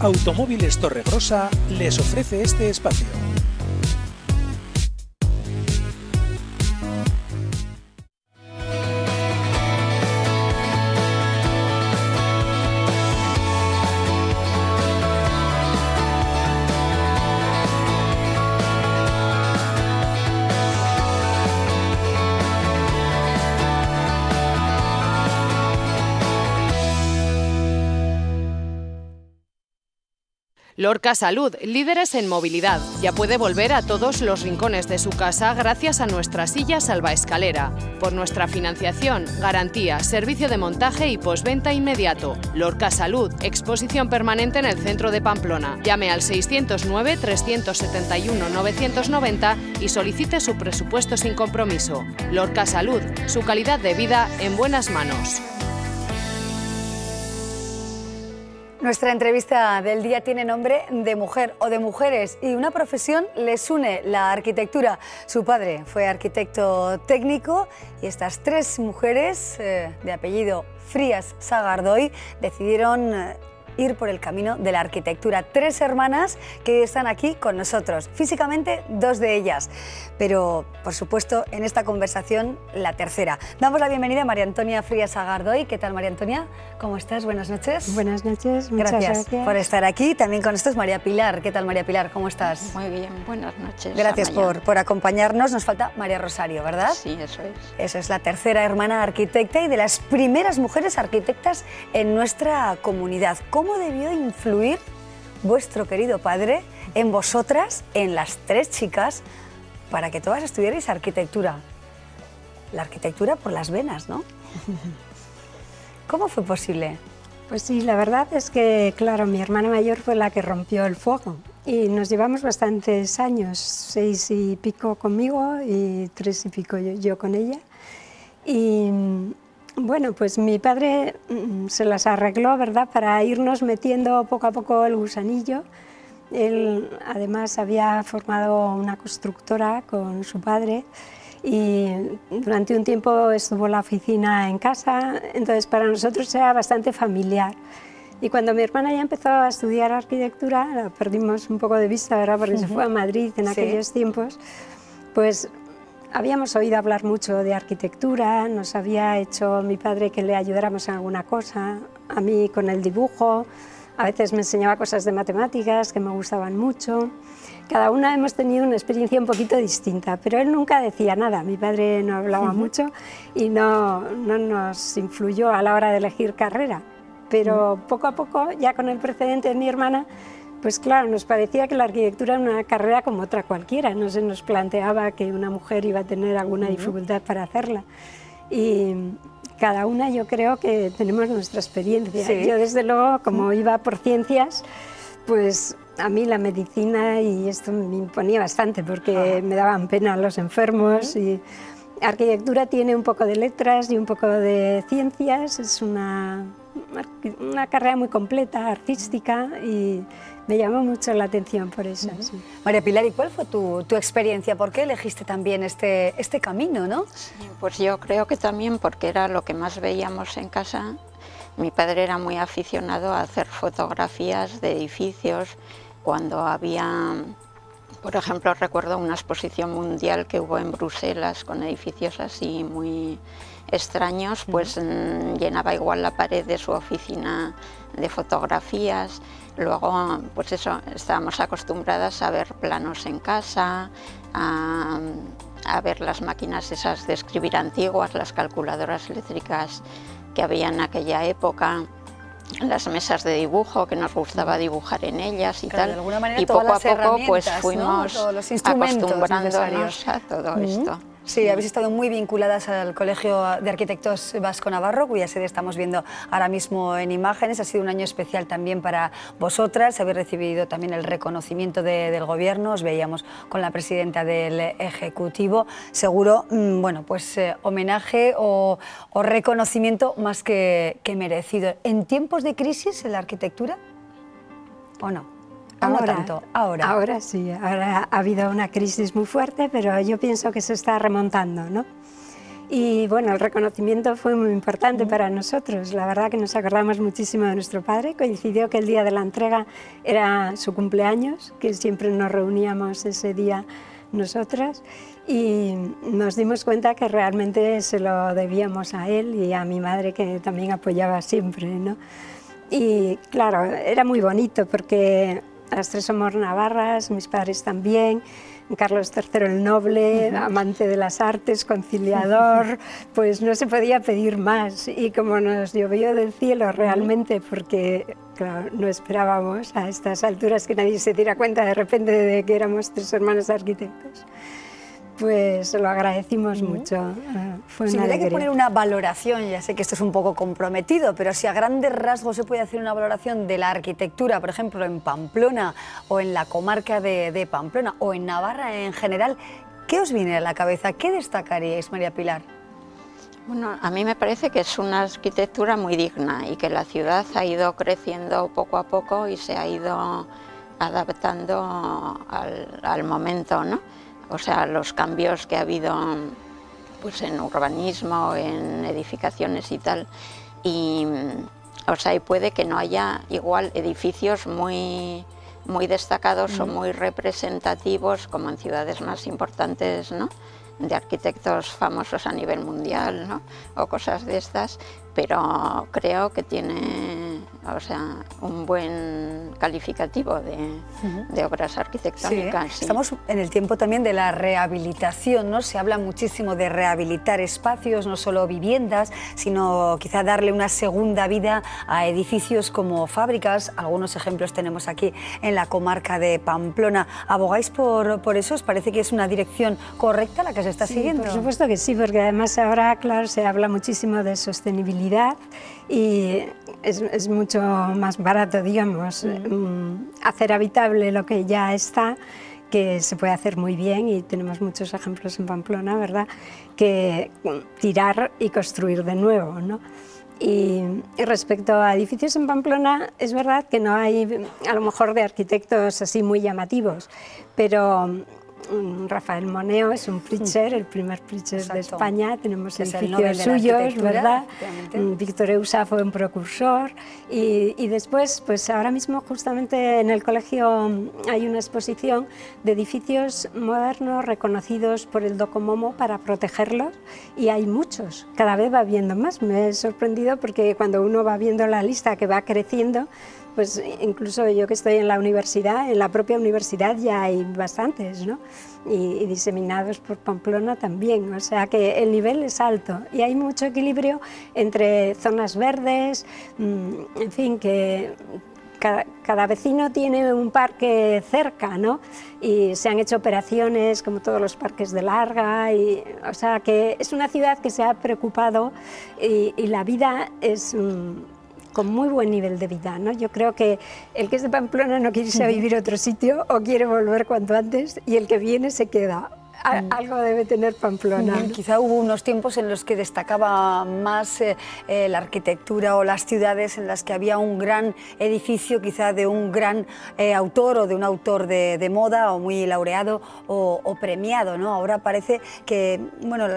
Automóviles Torregrosa les ofrece este espacio. Lorca Salud, líderes en movilidad. Ya puede volver a todos los rincones de su casa gracias a nuestra silla salvaescalera. Por nuestra financiación, garantía, servicio de montaje y postventa inmediato. Lorca Salud, exposición permanente en el centro de Pamplona. Llame al 609-371-990 y solicite su presupuesto sin compromiso. Lorca Salud, su calidad de vida en buenas manos. Nuestra entrevista del día tiene nombre de mujer o de mujeres y una profesión les une, la arquitectura. Su padre fue arquitecto técnico y estas tres mujeres de apellido Frías Sagardoy decidieron ir por el camino de la arquitectura. Tres hermanas que están aquí con nosotros, físicamente dos de ellas, pero por supuesto en esta conversación la tercera. Damos la bienvenida a María Antonia Frías Sagardoy. ¿Qué tal, María Antonia? ¿Cómo estás? Buenas noches. Buenas noches, muchas gracias por estar aquí. También con nosotros María Pilar. ¿Qué tal, María Pilar? ¿Cómo estás? Muy bien, buenas noches. Gracias por acompañarnos. Nos falta María Rosario, ¿verdad? Sí, eso es. Eso es, la tercera hermana arquitecta y de las primeras mujeres arquitectas en nuestra comunidad. ¿Cómo debió influir vuestro querido padre en vosotras, en las tres chicas, para que todas estudiarais arquitectura? La arquitectura por las venas, ¿no? ¿Cómo fue posible? Pues sí, la verdad es que, claro, mi hermana mayor fue la que rompió el fuego y nos llevamos bastantes años, 6 y pico conmigo y 3 y pico yo con ella. Y bueno, pues mi padre se las arregló, ¿verdad?, para irnos metiendo poco a poco el gusanillo. Él además había formado una constructora con su padre y durante un tiempo estuvo la oficina en casa, entonces para nosotros era bastante familiar. Y cuando mi hermana ya empezó a estudiar arquitectura, la perdimos un poco de vista, ¿verdad?, porque se fue a Madrid en aquellos tiempos, pues habíamos oído hablar mucho de arquitectura, nos había hecho mi padre que le ayudáramos en alguna cosa, a mí con el dibujo, a veces me enseñaba cosas de matemáticas que me gustaban mucho. Cada una hemos tenido una experiencia un poquito distinta, pero él nunca decía nada, mi padre no hablaba mucho y no nos influyó a la hora de elegir carrera, pero poco a poco, ya con el precedente de mi hermana, pues claro, nos parecía que la arquitectura era una carrera como otra cualquiera, no se nos planteaba que una mujer iba a tener alguna dificultad para hacerla. Y cada una yo creo que tenemos nuestra experiencia. Sí. Yo desde luego, como iba por ciencias, pues a mí la medicina y esto me imponía bastante porque me daban pena los enfermos. Y arquitectura tiene un poco de letras y un poco de ciencias, es una carrera muy completa, artística, y me llamó mucho la atención por eso. Sí. María Pilar, ¿y cuál fue tu experiencia? ¿Por qué elegiste también este camino, no? Sí, pues yo creo que también porque era lo que más veíamos en casa. Mi padre era muy aficionado a hacer fotografías de edificios. Cuando había, por ejemplo, recuerdo una exposición mundial que hubo en Bruselas con edificios así muy extraños, pues llenaba igual la pared de su oficina de fotografías. Luego, pues eso, estábamos acostumbradas a ver planos en casa, a ver las máquinas esas de escribir antiguas, las calculadoras eléctricas que había en aquella época, las mesas de dibujo, que nos gustaba dibujar en ellas y tal. De alguna manera, y poco a poco pues fuimos, ¿no?, los instrumentos acostumbrándonos a todo esto. Sí, habéis estado muy vinculadas al Colegio de Arquitectos Vasco Navarro, cuya sede estamos viendo ahora mismo en imágenes. Ha sido un año especial también para vosotras. Habéis recibido también el reconocimiento del Gobierno. Os veíamos con la presidenta del Ejecutivo. Seguro, bueno, pues homenaje o reconocimiento más que merecido. ¿En tiempos de crisis en la arquitectura o no? Ahora, no tanto, ahora. Ahora sí, ahora ha habido una crisis muy fuerte, pero yo pienso que se está remontando, ¿no? Y bueno, el reconocimiento fue muy importante para nosotros. La verdad que nos acordamos muchísimo de nuestro padre. Coincidió que el día de la entrega era su cumpleaños, que siempre nos reuníamos ese día nosotras, y nos dimos cuenta que realmente se lo debíamos a él y a mi madre, que también apoyaba siempre, ¿no? Y claro, era muy bonito porque las tres somos navarras, mis padres también. Carlos III el Noble, amante de las artes, conciliador, pues no se podía pedir más. Y como nos llovió del cielo realmente, porque claro, no esperábamos a estas alturas que nadie se diera cuenta de repente de que éramos tres hermanos arquitectos, pues lo agradecimos mucho. Fue si una hubiera alegría. que poner una valoración, ya sé que esto es un poco comprometido, pero si a grandes rasgos se puede hacer una valoración de la arquitectura, por ejemplo, en Pamplona o en la comarca de Pamplona o en Navarra en general, ¿qué os viene a la cabeza? ¿Qué destacaríais, María Pilar? Bueno, a mí me parece que es una arquitectura muy digna y que la ciudad ha ido creciendo poco a poco y se ha ido adaptando al momento, ¿no? O sea, los cambios que ha habido pues, en urbanismo, en edificaciones y tal. Y, o sea, y puede que no haya igual edificios muy destacados o muy representativos como en ciudades más importantes, ¿no? De arquitectos famosos a nivel mundial, ¿no? O cosas de estas, pero creo que tiene, o sea, un buen calificativo de obras arquitectónicas. Sí. Sí. Estamos en el tiempo también de la rehabilitación, ¿no? Se habla muchísimo de rehabilitar espacios, no solo viviendas, sino quizá darle una segunda vida a edificios como fábricas. Algunos ejemplos tenemos aquí en la comarca de Pamplona. ¿Abogáis por eso? ¿Os parece que es una dirección correcta la que se está siguiendo? Por supuesto que sí, porque además ahora, claro, se habla muchísimo de sostenibilidad y es mucho más barato, digamos, hacer habitable lo que ya está, que se puede hacer muy bien, y tenemos muchos ejemplos en Pamplona, ¿verdad?, que tirar y construir de nuevo, ¿no? Y respecto a edificios en Pamplona, es verdad que no hay, a lo mejor, de arquitectos así muy llamativos, pero Rafael Moneo es un Pritzker, el primer Pritzker de España. Tenemos edificios suyos, ¿verdad? Víctor Eusa fue un precursor, y después, pues ahora mismo justamente en el colegio hay una exposición de edificios modernos reconocidos por el Docomomo para protegerlos, y hay muchos, cada vez va habiendo más. Me he sorprendido porque cuando uno va viendo la lista que va creciendo, pues incluso yo que estoy en la universidad, en la propia universidad ya hay bastantes, ¿no? Y diseminados por Pamplona también, o sea que el nivel es alto y hay mucho equilibrio entre zonas verdes, en fin, que cada vecino tiene un parque cerca, ¿no? Y se han hecho operaciones como todos los parques de Larga, y, o sea que es una ciudad que se ha preocupado, y la vida es con muy buen nivel de vida, ¿no? Yo creo que el que es de Pamplona no quiere irse a vivir a otro sitio o quiere volver cuanto antes, y el que viene se queda. Algo debe tener Pamplona, ¿no? Quizá hubo unos tiempos en los que destacaba más la arquitectura o las ciudades en las que había un gran edificio, quizá de un gran autor o de un autor de moda o muy laureado o premiado, ¿no? Ahora parece que, bueno,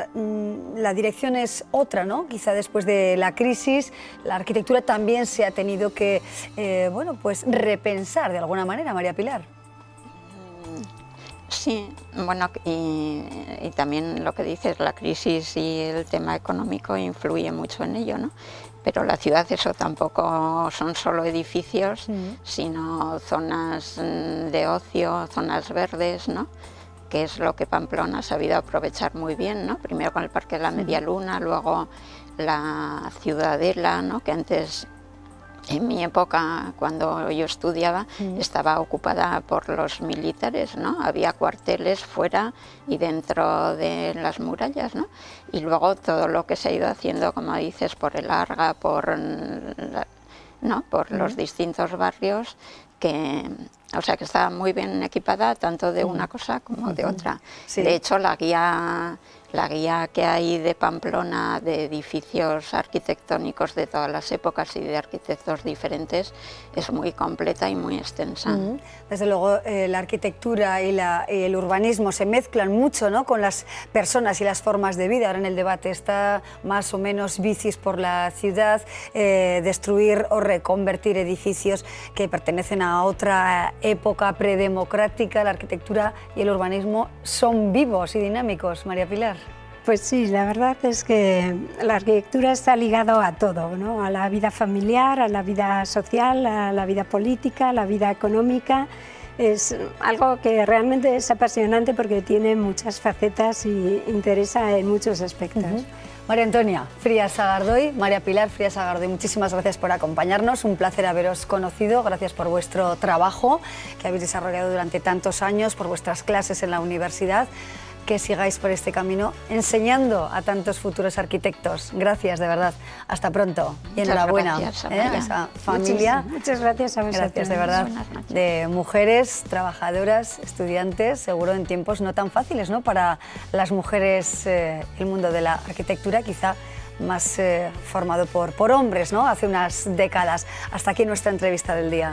la dirección es otra, ¿no? Quizá después de la crisis la arquitectura también se ha tenido que, bueno, pues repensar de alguna manera, María Pilar. Sí, bueno, y también lo que dices, la crisis y el tema económico influye mucho en ello, ¿no? Pero la ciudad, eso tampoco son solo edificios, sino zonas de ocio, zonas verdes, ¿no? Que es lo que Pamplona ha sabido aprovechar muy bien, ¿no? Primero con el Parque de la Media Luna, luego la Ciudadela, ¿no? Que antes, en mi época, cuando yo estudiaba, estaba ocupada por los militares, ¿no? Había cuarteles fuera y dentro de las murallas, ¿no? Y luego todo lo que se ha ido haciendo, como dices, por el Arga, por los distintos barrios, que, o sea, que estaba muy bien equipada tanto de una cosa como de otra. Sí. De hecho, la guía La guía que hay de Pamplona de edificios arquitectónicos de todas las épocas y de arquitectos diferentes es muy completa y muy extensa. Desde luego la arquitectura y el urbanismo se mezclan mucho, ¿no?, con las personas y las formas de vida. Ahora en el debate está más o menos bicis por la ciudad, destruir o reconvertir edificios que pertenecen a otra época predemocrática. La arquitectura y el urbanismo son vivos y dinámicos. María Pilar. Pues sí, la verdad es que la arquitectura está ligada a todo, ¿no? A la vida familiar, a la vida social, a la vida política, a la vida económica. Es algo que realmente es apasionante porque tiene muchas facetas y interesa en muchos aspectos. María Antonia Frías Sagardoy, María Pilar Frías Sagardoy, muchísimas gracias por acompañarnos, un placer haberos conocido, gracias por vuestro trabajo que habéis desarrollado durante tantos años, por vuestras clases en la universidad. Que sigáis por este camino enseñando a tantos futuros arquitectos. Gracias, de verdad. Hasta pronto y enhorabuena a esa familia. Muchas gracias a vosotros. Gracias, de verdad, de mujeres, trabajadoras, estudiantes, seguro en tiempos no tan fáciles, ¿no?, para las mujeres, el mundo de la arquitectura, quizá más formado por hombres, ¿no?, hace unas décadas. Hasta aquí nuestra entrevista del día.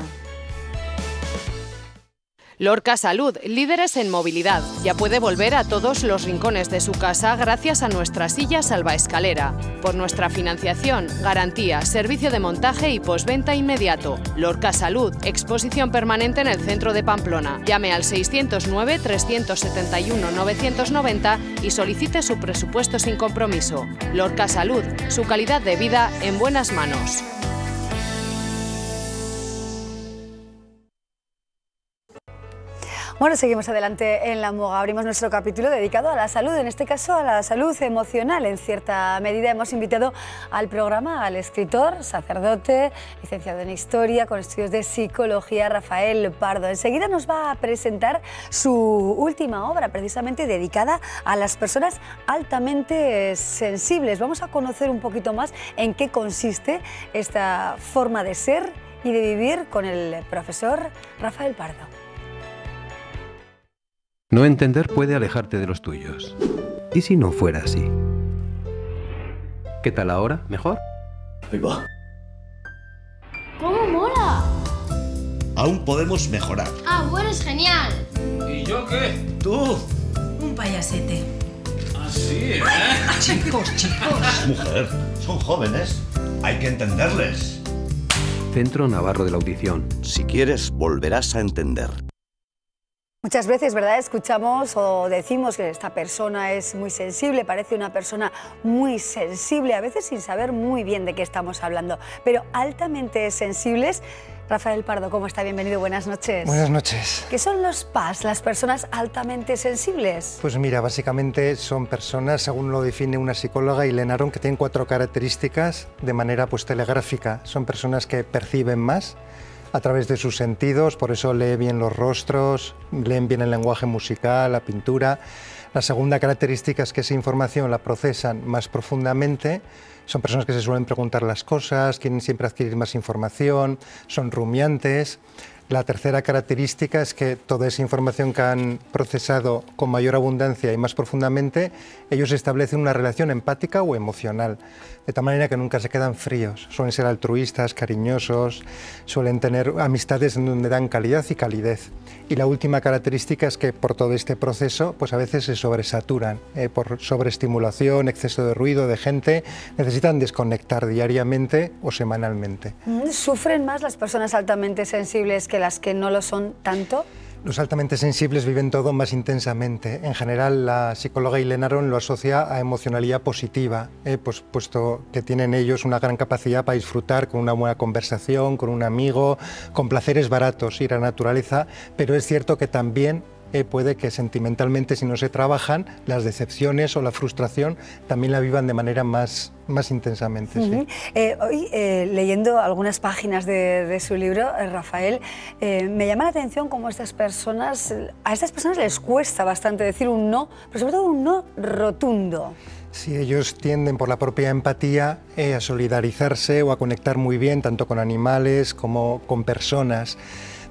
Lorca Salud, líderes en movilidad. Ya puede volver a todos los rincones de su casa gracias a nuestra silla salvaescalera. Por nuestra financiación, garantía, servicio de montaje y postventa inmediato. Lorca Salud, exposición permanente en el centro de Pamplona. Llame al 609-371-990 y solicite su presupuesto sin compromiso. Lorca Salud, su calidad de vida en buenas manos. Bueno, seguimos adelante en La Muga. Abrimos nuestro capítulo dedicado a la salud, en este caso a la salud emocional. En cierta medida hemos invitado al programa al escritor, sacerdote, licenciado en Historia, con estudios de Psicología, Rafael Pardo. Enseguida nos va a presentar su última obra, precisamente dedicada a las personas altamente sensibles. Vamos a conocer un poquito más en qué consiste esta forma de ser y de vivir con el profesor Rafael Pardo. No entender puede alejarte de los tuyos. ¿Y si no fuera así? ¿Qué tal ahora? ¿Mejor? Ahí va. ¡Cómo mola! Aún podemos mejorar. ¡Ah, bueno, es genial! ¿Y yo qué? ¡Tú! Un payasete. ¿Ah, sí, Chicos. Mujer, son jóvenes. Hay que entenderles. Centro Navarro de la Audición. Si quieres, volverás a entender. Muchas veces, ¿verdad?, escuchamos o decimos que esta persona es muy sensible, parece una persona muy sensible, a veces sin saber muy bien de qué estamos hablando, pero altamente sensibles. Rafael Pardo, ¿cómo está? Bienvenido, buenas noches. Buenas noches. ¿Qué son los PAS, las personas altamente sensibles? Pues mira, básicamente son personas, según lo define una psicóloga, Helena Aron, que tienen 4 características de manera telegráfica. Son personas que perciben más a través de sus sentidos, por eso leen bien los rostros, leen bien el lenguaje musical, la pintura. La segunda característica es que esa información la procesan más profundamente. Son personas que se suelen preguntar las cosas, quieren siempre adquirir más información, son rumiantes. La tercera característica es que toda esa información que han procesado con mayor abundancia y más profundamente, ellos establecen una relación empática o emocional, de tal manera que nunca se quedan fríos. Suelen ser altruistas, cariñosos, suelen tener amistades en donde dan calidad y calidez. Y la última característica es que por todo este proceso, pues a veces se sobresaturan, por sobreestimulación, exceso de ruido, de gente, necesitan desconectar diariamente o semanalmente. ¿Sufren más las personas altamente sensibles que las que no lo son tanto? Los altamente sensibles viven todo más intensamente. En general, la psicóloga Helena Aron lo asocia a emocionalidad positiva, puesto que tienen ellos una gran capacidad para disfrutar con una buena conversación, con un amigo, con placeres baratos, ir a la naturaleza, pero es cierto que también puede que sentimentalmente, si no se trabajan, las decepciones o la frustración también la vivan de manera más intensamente. Sí. Hoy, leyendo algunas páginas de su libro, Rafael, me llama la atención cómo a estas personas les cuesta bastante decir un no, pero sobre todo un no rotundo. Sí, ellos tienden por la propia empatía a solidarizarse o a conectar muy bien tanto con animales como con personas.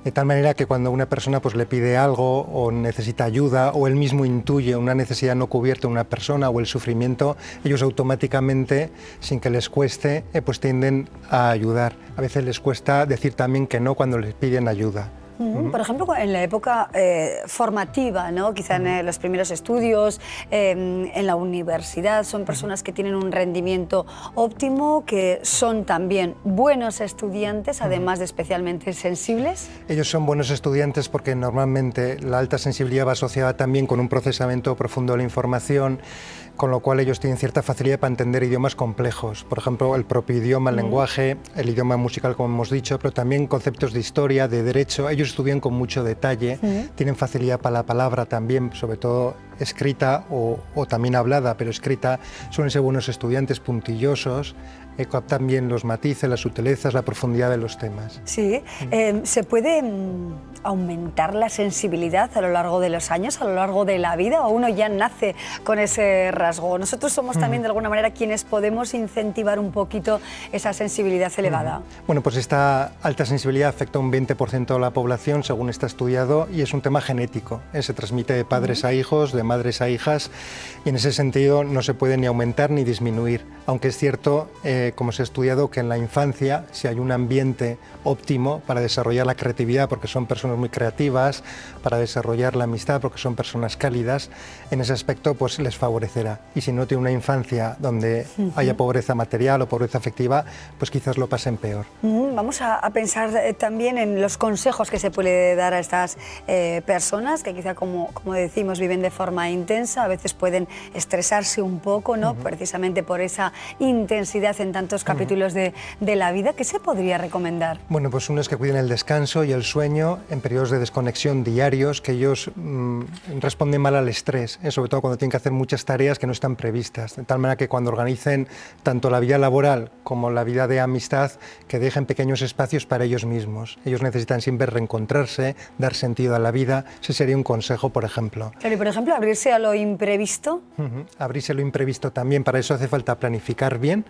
de tal manera que cuando una persona pues, le pide algo o necesita ayuda o él mismo intuye una necesidad no cubierta en una persona o el sufrimiento, ellos automáticamente, sin que les cueste, pues tienden a ayudar. A veces les cuesta decir también que no cuando les piden ayuda. Por ejemplo, en la época formativa, ¿no? Quizá en los primeros estudios, en la universidad, son personas que tienen un rendimiento óptimo, que son también buenos estudiantes, además de especialmente sensibles. Ellos son buenos estudiantes porque normalmente la alta sensibilidad va asociada también con un procesamiento profundo de la información, con lo cual ellos tienen cierta facilidad para entender idiomas complejos, por ejemplo, el propio idioma, el lenguaje, el idioma musical, como hemos dicho, pero también conceptos de historia, de derecho. Ellos estudian con mucho detalle, tienen facilidad para la palabra también, sobre todo escrita o también hablada, pero escrita. Suelen ser buenos estudiantes, puntillosos, captan bien los matices, las sutilezas, la profundidad de los temas. Sí, ¿se puede aumentar la sensibilidad a lo largo de los años, a lo largo de la vida, o uno ya nace con ese rasgo? Nosotros somos también de alguna manera quienes podemos incentivar un poquito esa sensibilidad elevada. Bueno, pues esta alta sensibilidad afecta a un 20% de la población, según está estudiado, y es un tema genético. Se transmite de padres a hijos, de madres a hijas, y en ese sentido no se puede ni aumentar ni disminuir, aunque es cierto, como se ha estudiado, que en la infancia, si hay un ambiente óptimo para desarrollar la creatividad, porque son personas muy creativas, para desarrollar la amistad, porque son personas cálidas, en ese aspecto pues les favorecerá. Y si no tiene una infancia donde haya pobreza material o pobreza afectiva, pues quizás lo pasen peor. Vamos a pensar también en los consejos que se puede dar a estas personas que quizá, como decimos, viven de forma intensa, a veces pueden estresarse un poco, ¿no? Precisamente por esa intensidad en tantos capítulos de la vida. ¿Qué se podría recomendar? Bueno, pues uno es que cuiden el descanso y el sueño en periodos de desconexión diarios, que ellos responden mal al estrés, sobre todo cuando tienen que hacer muchas tareas que no están previstas, de tal manera que cuando organicen tanto la vida laboral como la vida de amistad, que dejen pequeños espacios para ellos mismos. Ellos necesitan siempre reencontrarse, dar sentido a la vida. Ese sería un consejo, por ejemplo. Claro, y por ejemplo, abrirse a lo imprevisto. Abrirse a lo imprevisto también, para eso hace falta planificar bien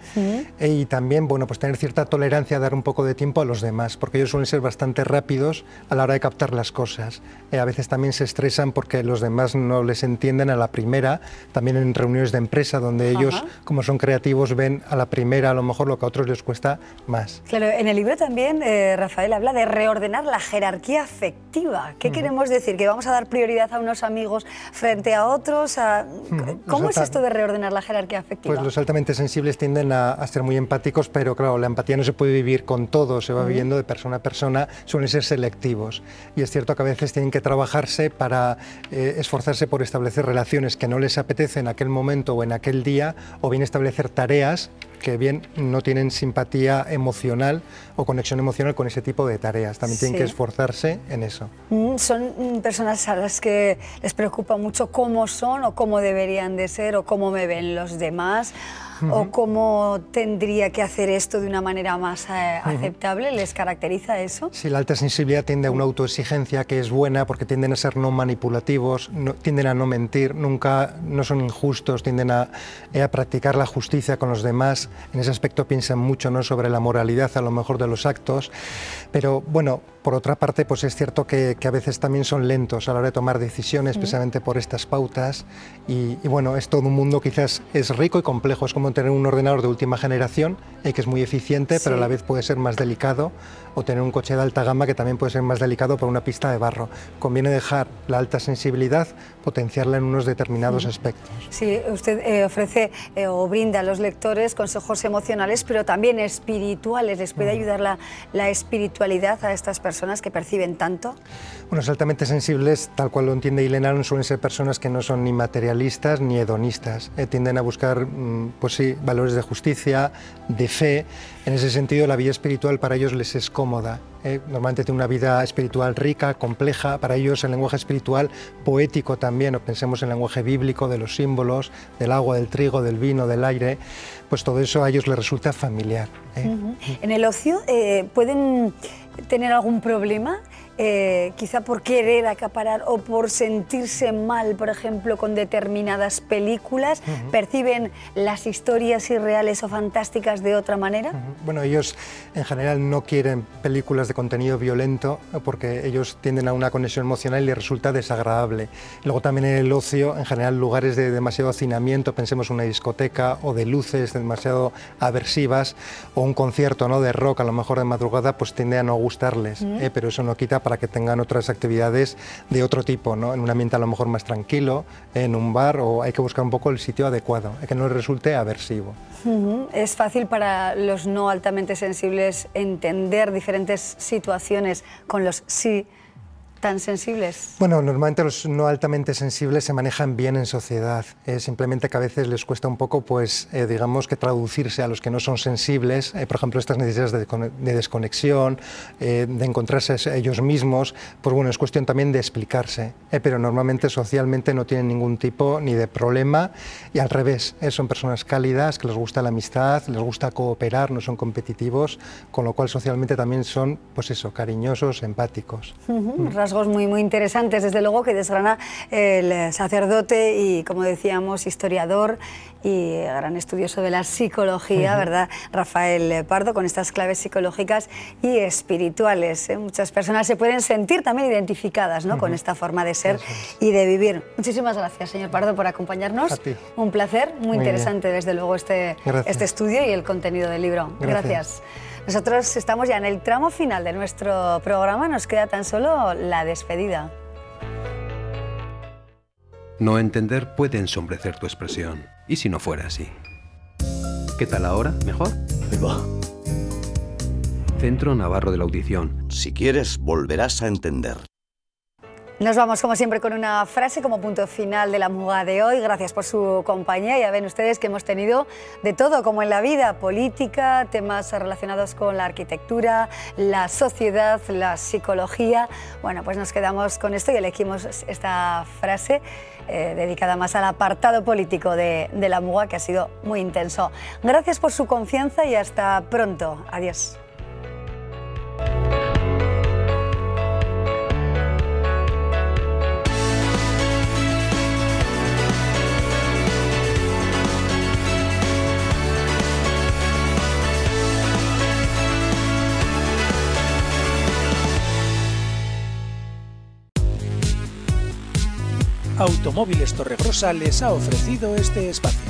y también, bueno, pues tener cierta tolerancia a dar un poco de tiempo a los demás, porque ellos suelen ser bastante rápidos a la hora de captar las cosas. A veces también se estresan porque los demás no les entienden a la primera, también en reuniones de empresa donde ellos, como son creativos, ven a la primera a lo mejor lo que a otros les cuesta más. Claro, en el libro también Rafael habla de reordenar la jerarquía afectiva. ¿Qué queremos decir? ¿Que vamos a dar prioridad a unos amigos frente a otros? ¿Cómo es esto de reordenar la jerarquía afectiva? Pues los altamente sensibles tienden a ser muy empáticos, pero claro, la empatía no se puede vivir con todo, se va viviendo de persona a persona, suelen ser selectivos. Y es cierto que a veces tienen que trabajarse para esforzarse por establecer relaciones que no les apetece en aquel momento o en aquel día, o bien establecer tareas que bien no tienen simpatía emocional o conexión emocional con ese tipo de tareas. También tienen que esforzarse en eso. Son personas a las que les preocupa mucho cómo son o cómo deberían de ser o cómo me ven los demás. ¿O cómo tendría que hacer esto de una manera más aceptable? ¿Les caracteriza eso? Sí, la alta sensibilidad tiende a una autoexigencia que es buena porque tienden a ser no manipulativos, tienden a no mentir, nunca no son injustos, tienden a practicar la justicia con los demás. En ese aspecto piensan mucho, ¿no?, sobre la moralidad a lo mejor de los actos, pero bueno, por otra parte, pues es cierto que a veces también son lentos a la hora de tomar decisiones, precisamente por estas pautas, y bueno, es todo un mundo, quizás es rico y complejo, es como tener un ordenador de última generación, que es muy eficiente, pero a la vez puede ser más delicado, o tener un coche de alta gama que también puede ser más delicado por una pista de barro. Conviene dejar la alta sensibilidad, potenciarla en unos determinados aspectos. Sí, usted ofrece o brinda a los lectores consejos emocionales, pero también espirituales. ¿Les puede ayudar la espiritualidad a estas personas que perciben tanto? Bueno, los altamente sensibles, tal cual lo entiende Ilena Aron, suelen ser personas que no son ni materialistas ni hedonistas. Tienden a buscar, pues sí, valores de justicia, de fe. En ese sentido, la vida espiritual para ellos les es cómoda. Normalmente tienen una vida espiritual rica, compleja. Para ellos el lenguaje espiritual, poético también, o pensemos en el lenguaje bíblico, de los símbolos, del agua, del trigo, del vino, del aire, pues todo eso a ellos les resulta familiar. En el ocio, ¿pueden tener algún problema quizá por querer acaparar o por sentirse mal, por ejemplo, con determinadas películas, perciben las historias irreales o fantásticas de otra manera? Bueno, ellos en general no quieren películas de contenido violento porque ellos tienden a una conexión emocional y les resulta desagradable. Luego también en el ocio, en general lugares de demasiado hacinamiento, pensemos una discoteca o de luces demasiado aversivas o un concierto, ¿no?, de rock a lo mejor de madrugada, pues tiende a no gustarles, pero eso no quita para que tengan otras actividades de otro tipo, ¿no?, en un ambiente a lo mejor más tranquilo, en un bar, o hay que buscar un poco el sitio adecuado, que no les resulte aversivo. Es fácil para los no altamente sensibles entender diferentes situaciones con los sí tan sensibles. Bueno, normalmente los no altamente sensibles se manejan bien en sociedad, simplemente que a veces les cuesta un poco, pues, digamos, que traducirse a los que no son sensibles, por ejemplo, estas necesidades de desconexión, de encontrarse a ellos mismos, pues bueno, es cuestión también de explicarse, pero normalmente socialmente no tienen ningún tipo ni de problema, y al revés, son personas cálidas, que les gusta la amistad, les gusta cooperar, no son competitivos, con lo cual socialmente también son, pues eso, cariñosos, empáticos. Rasgos muy interesantes, desde luego, que desgrana el sacerdote y, como decíamos, historiador y gran estudioso de la psicología, ¿verdad?, Rafael Pardo, con estas claves psicológicas y espirituales. Muchas personas se pueden sentir también identificadas, ¿no?, con esta forma de ser y de vivir. Muchísimas gracias, señor Pardo, por acompañarnos. A ti. Un placer, muy interesante, desde luego, este estudio y el contenido del libro. Gracias. Nosotros estamos ya en el tramo final de nuestro programa, nos queda tan solo la despedida. No entender puede ensombrecer tu expresión. ¿Y si no fuera así? ¿Qué tal ahora? ¿Mejor? Ahí va. Centro Navarro de la Audición. Si quieres, volverás a entender. Nos vamos, como siempre, con una frase como punto final de la Muga de hoy. Gracias por su compañía. Ya ven ustedes que hemos tenido de todo, como en la vida: política, temas relacionados con la arquitectura, la sociedad, la psicología. Bueno, pues nos quedamos con esto y elegimos esta frase dedicada más al apartado político de la Muga, que ha sido muy intenso. Gracias por su confianza y hasta pronto. Adiós. Automóviles Torregrosa les ha ofrecido este espacio.